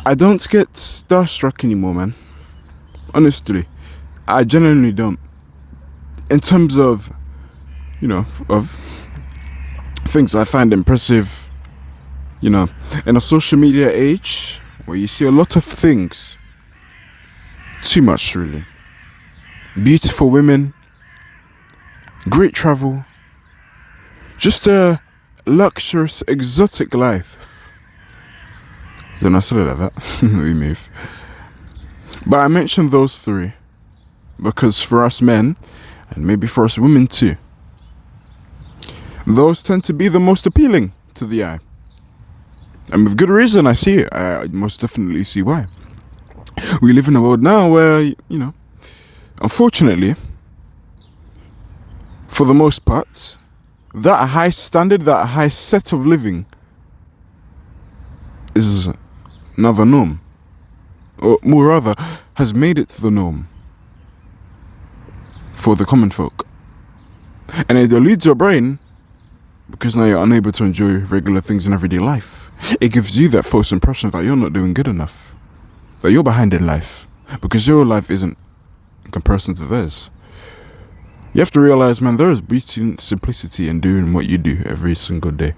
I don't get starstruck anymore, man. Honestly, I genuinely don't. In terms of, of things I find impressive, in a social media age where you see a lot of things, too much really. Beautiful women, great travel, just a luxurious, exotic life. Then I said it like that. We move. But I mentioned those three because for us men, and maybe for us women too, those tend to be the most appealing to the eye. And with good reason, I see it. I most definitely see why. We live in a world now where, unfortunately, for the most part, that high standard, that high set of living is now the norm. Or more rather, has made it the norm for the common folk. And it deludes your brain because now you're unable to enjoy regular things in everyday life. It gives you that false impression that you're not doing good enough, that you're behind in life because your life isn't in comparison to theirs. You have to realize, man, there is beauty and simplicity in doing what you do every single day.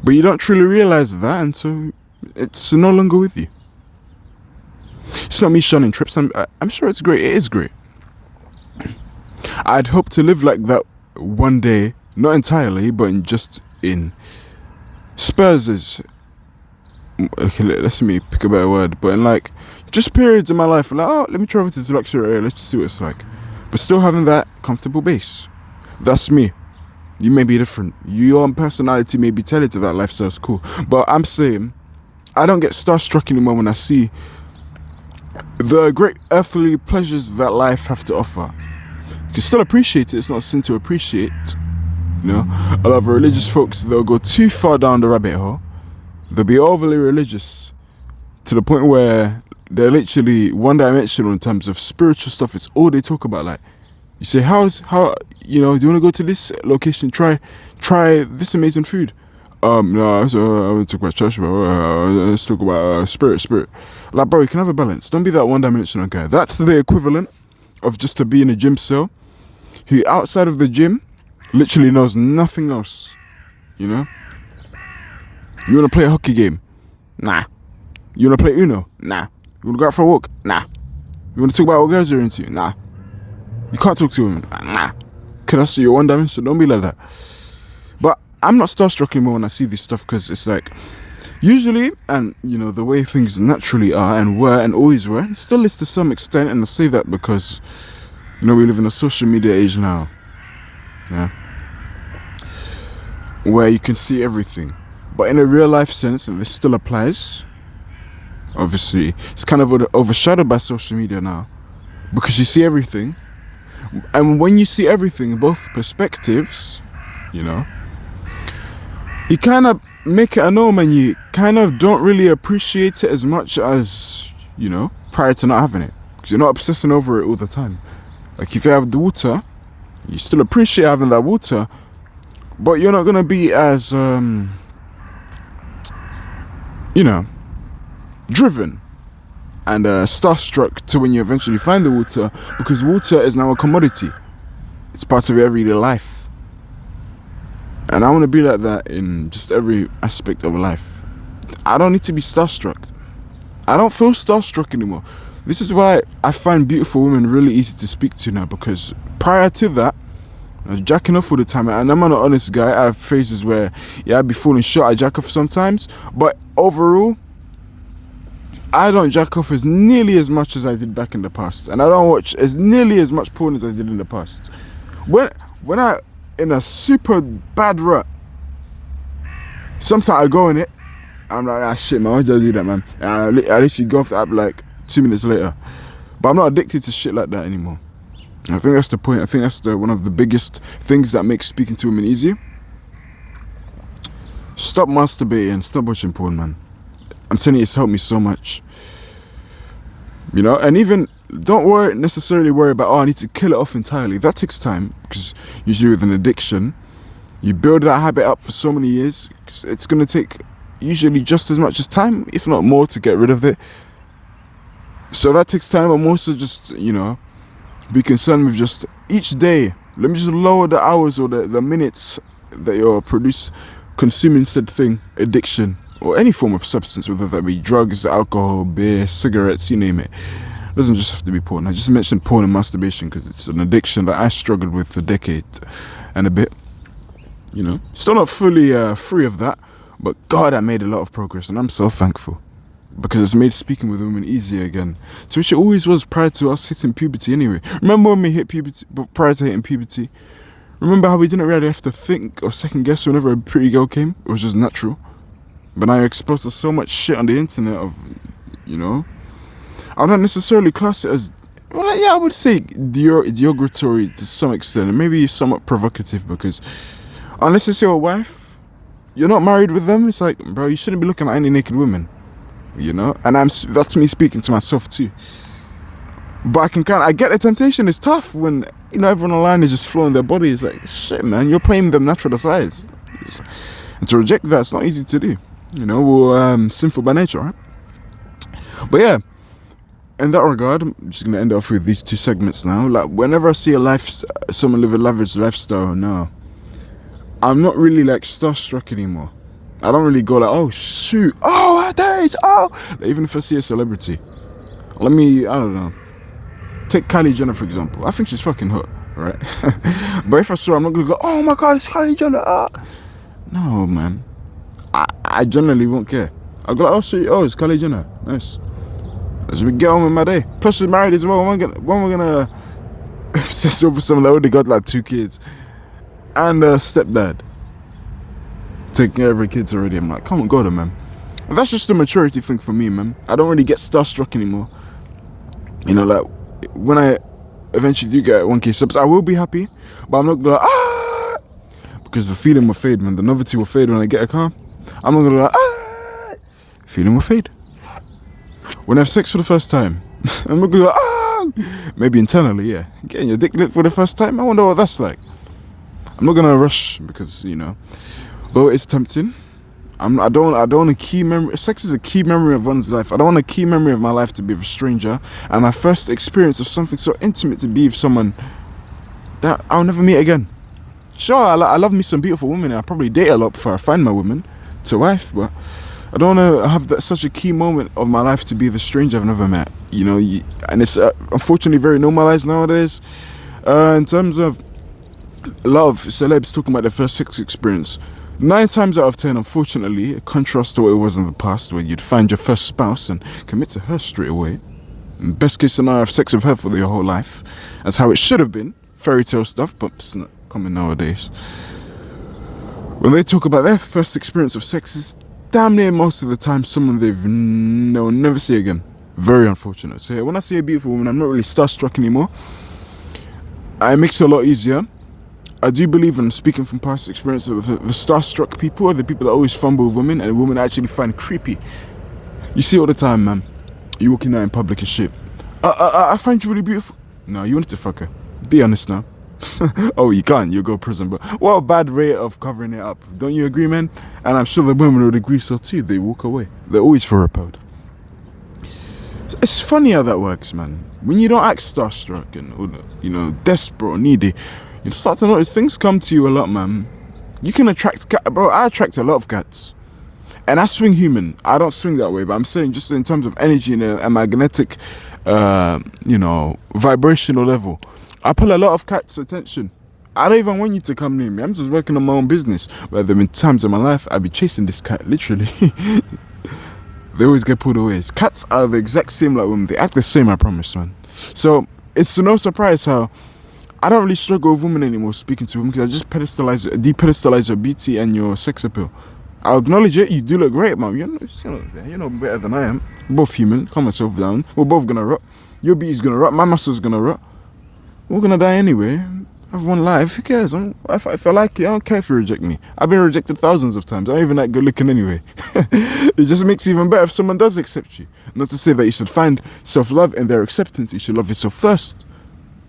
But you don't truly realize that until it's no longer with you. It's not me shunning trips. I'm sure it's great. It is great. I'd hope to live like that one day, not entirely, but in spurts. Okay, let me pick a better word. But in just periods in my life, let me travel to the luxury area. Let's just see what it's like. But still having that comfortable base. That's me. You may be different. Your personality may be tailored to that lifestyle's cool. But I'm saying, I don't get starstruck anymore when I see the great earthly pleasures that life have to offer. You can still appreciate it. It's not a sin to appreciate. A lot of religious folks, they'll go too far down the rabbit hole. They'll be overly religious to the point where they're literally one-dimensional in terms of spiritual stuff. It's all they talk about. Like, you say, do you want to go to this location? Try this amazing food. No, so I want to talk about church, but let's talk about spirit. Like, bro, you can have a balance. Don't be that one-dimensional guy. That's the equivalent of just to be in a gym cell who outside of the gym literally knows nothing else. You want to play a hockey game? Nah. You want to play Uno? Nah. You want to go out for a walk? Nah. You want to talk about what girls you're into? Nah. You can't talk to women? Nah. Can I see your one dimension? Don't be like that. But I'm not starstruck anymore when I see this stuff because it's like, usually, and the way things naturally are and were and always were, still is to some extent, and I say that because, we live in a social media age now. Yeah. Where you can see everything. But in a real life sense, and this still applies, obviously, it's kind of overshadowed by social media now. Because you see everything. And when you see everything in both perspectives, you kind of make it a norm and you kind of don't really appreciate it as much as, prior to not having it. Because you're not obsessing over it all the time. Like if you have the water, you still appreciate having that water, but you're not going to be as, driven and starstruck to when you eventually find the water, because water is now a commodity. It's part of your everyday life. And I want to be like that in just every aspect of life. I don't need to be starstruck. I don't feel starstruck anymore. This is why I find beautiful women really easy to speak to now, because prior to that, I was jacking off all the time. And I'm an honest guy. I have phases where, I'd be falling short. I jack off sometimes. But overall, I don't jack off as nearly as much as I did back in the past. And I don't watch as nearly as much porn as I did in the past. When I in a super bad rut, sometimes I go in it, I'm like, shit, man, why did I do that, man? And I literally go off the app like 2 minutes later. But I'm not addicted to shit like that anymore. And I think that's the point. I think that's one of the biggest things that makes speaking to women easier. Stop masturbating, stop watching porn, man. I'm telling you, it's helped me so much. And even don't necessarily worry about, I need to kill it off entirely. That takes time, because usually with an addiction, you build that habit up for so many years. It's going to take usually just as much as time, if not more, to get rid of it. So that takes time. I'm also just, be concerned with just each day. Let me just lower the hours or the minutes that you're consuming said thing, addiction, or any form of substance, whether that be drugs, alcohol, beer, cigarettes, you name it. It doesn't just have to be porn. I just mentioned porn and masturbation because it's an addiction that I struggled with for decades and a bit. Still not fully free of that, but God, I made a lot of progress, and I'm so thankful because it's made speaking with women easier again, to which it always was prior to us hitting puberty anyway. Remember when we hit puberty, but prior to hitting puberty, remember how we didn't really have to think or second guess whenever a pretty girl came? It was just natural. But now you're exposed to so much shit on the internet of, I don't necessarily class it as, I would say derogatory to some extent, and maybe somewhat provocative, because unless it's your wife, you're not married with them. It's like, bro, you shouldn't be looking at any naked women, and that's me speaking to myself too. But I get the temptation. It's tough when, everyone online is just flowing their body. It's like, shit, man, you're playing with them natural desires. And to reject that, it's not easy to do. We're sinful by nature, right? But yeah, in that regard, I'm just going to end off with these two segments now. Like, whenever I see someone live a lavish lifestyle, no, I'm not really like starstruck anymore. I don't really go like, oh shoot, oh our days, oh. Like, even if I see a celebrity, I don't know. Take Kylie Jenner for example. I think she's fucking hot, right? But if I saw her, I'm not gonna go, oh my god, it's Kylie Jenner. No, man. I generally won't care. I go like, oh it's Kylie Jenner. Nice. As we get on with my day. Plus she's married as well. When we're gonna say over someone that already got like 2 kids and a stepdad taking care of her kids already. I'm like, come on, go to man. And that's just a maturity thing for me, man. I don't really get starstruck anymore. Like when I eventually do get 1K subs, I will be happy, but I'm not gonna because the feeling will fade, man. The novelty will fade when I get a car. I'm not gonna feeling will fade. When I have sex for the first time, I'm not gonna maybe internally, yeah. Getting your dick licked for the first time, I wonder what that's like. I'm not gonna rush because, though it's tempting. I don't want a key memory. Sex is a key memory of one's life. I don't want a key memory of my life to be with a stranger, and my first experience of something so intimate to be with someone that I'll never meet again. Sure, I love me some beautiful women, and I'll probably date a lot before I find my woman to wife, but I don't want to have such a key moment of my life to be the stranger I've never met. And it's unfortunately very normalized nowadays. In terms of love, celebs talking about their first sex experience. 9 times out of 10, unfortunately, a contrast to what it was in the past, where you'd find your first spouse and commit to her straight away. Best case scenario, have sex with her for your whole life. That's how it should have been. Fairy tale stuff, but it's not common nowadays. When they talk about their first experience of sex, it's damn near most of the time someone they'll never see again. Very unfortunate. So when I see a beautiful woman, I'm not really starstruck anymore. It makes it a lot easier. I do believe, and I'm speaking from past experience, that the starstruck people are the people that always fumble with women, and women actually find creepy. You see all the time, man. You walking out in public and shit. I find you really beautiful. No, you wanted to fuck her. Be honest now. Oh, you can't. You'll go to prison. But what a bad way of covering it up. Don't you agree, man? And I'm sure the women would agree so too. They walk away. They're always for repelled. It's funny how that works, man. When you don't act starstruck and, desperate or needy, you start to notice things come to you a lot, man. You can attract cats. Bro, I attract a lot of cats. And I swing human. I don't swing that way, but I'm saying just in terms of energy and a magnetic, vibrational level. I pull a lot of cats' attention. I don't even want you to come near me. I'm just working on my own business. But there have been times in my life I'd be chasing this cat, literally. They always get pulled away. Cats are the exact same like women. They act the same, I promise, man. So it's no surprise how I don't really struggle with women anymore speaking to women, because I just depedestalize your beauty and your sex appeal. I'll acknowledge it. You do look great, man. You're better than I am. We're both human. Calm myself down. We're both gonna rot. Your beauty's gonna rot. My muscle's gonna rot. We're gonna die anyway. I have one life. Who cares? If I like it, I don't care if you reject me. I've been rejected thousands of times. I'm not even that good looking anyway. It just makes it even better if someone does accept you. Not to say that you should find self-love in their acceptance. You should love yourself first.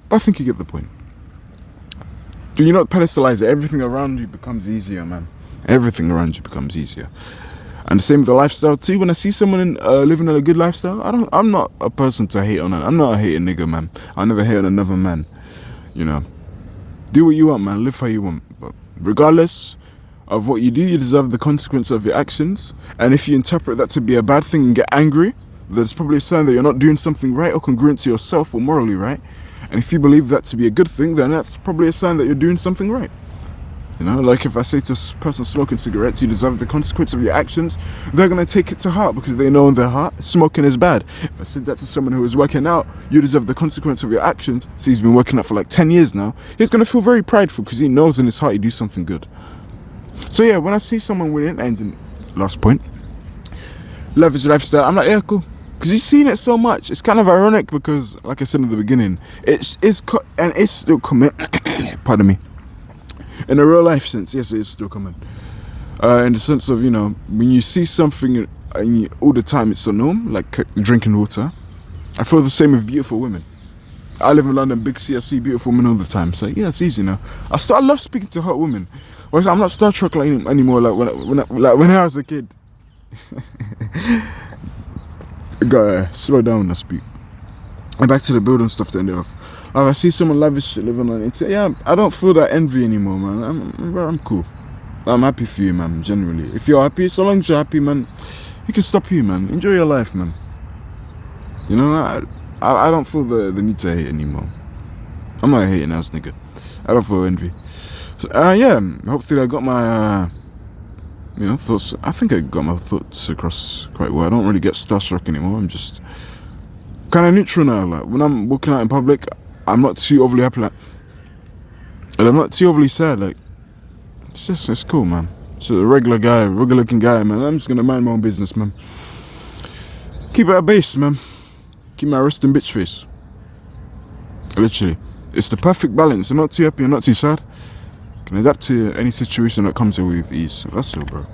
But I think you get the point. Do you not pedestalize it? Everything around you becomes easier, man. Everything around you becomes easier. And the same with the lifestyle too. When I see someone living a good lifestyle, I'm not a person to hate on. I'm not a hating nigga, man. I'll never hate on another man. You know, do what you want, man. Live how you want. But regardless of what you do, you deserve the consequence of your actions. And if you interpret that to be a bad thing and get angry, that's probably a sign that you're not doing something right or congruent to yourself or morally right. And if you believe that to be a good thing, then that's probably a sign that you're doing something right. You know, like if I say to a person smoking cigarettes, you deserve the consequence of your actions, they're going to take it to heart because they know in their heart smoking is bad. If I said that to someone who is working out, you deserve the consequence of your actions, see he's been working out for like 10 years now, he's going to feel very prideful because he knows in his heart he do something good. So yeah, when I see someone winning, and last point, lavish lifestyle, I'm like, yeah, cool. Because you've seen it so much. It's kind of ironic because, like I said in the beginning, it's still coming. Pardon me. In a real life sense, yes, it is still coming. In the sense of, you know, when you see something and all the time it's a norm, like drinking water, I feel the same with beautiful women. I live in London, big C, I see beautiful women all the time. So yeah, it's easy now. I love speaking to hot women. Whereas I'm not Starstruck like anymore. Like when I was a kid. Gotta slow down when I speak. And back to the building stuff to end it off. If I see someone lavish living on it, yeah, I don't feel that envy anymore, man. I'm cool. I'm happy for you, man, generally. If you're happy, so long as you're happy, man, you can stop here, man. Enjoy your life, man. You know, I don't feel the need to hate anymore. I'm not a hating ass nigga. I don't feel envy. So, yeah, hopefully I got my, thoughts. I think I got my thoughts across quite well. I don't really get starstruck anymore. I'm just kind of neutral now. Like, when I'm walking out in public, I'm not too overly happy, like, and I'm not too overly sad. Like, it's cool, man. It's a regular looking guy, man. I'm just gonna mind my own business, man. Keep it at base, man. Keep my resting bitch face. Literally, it's the perfect balance. I'm not too happy, I'm not too sad. Can adapt to any situation that comes with ease. That's all, bro.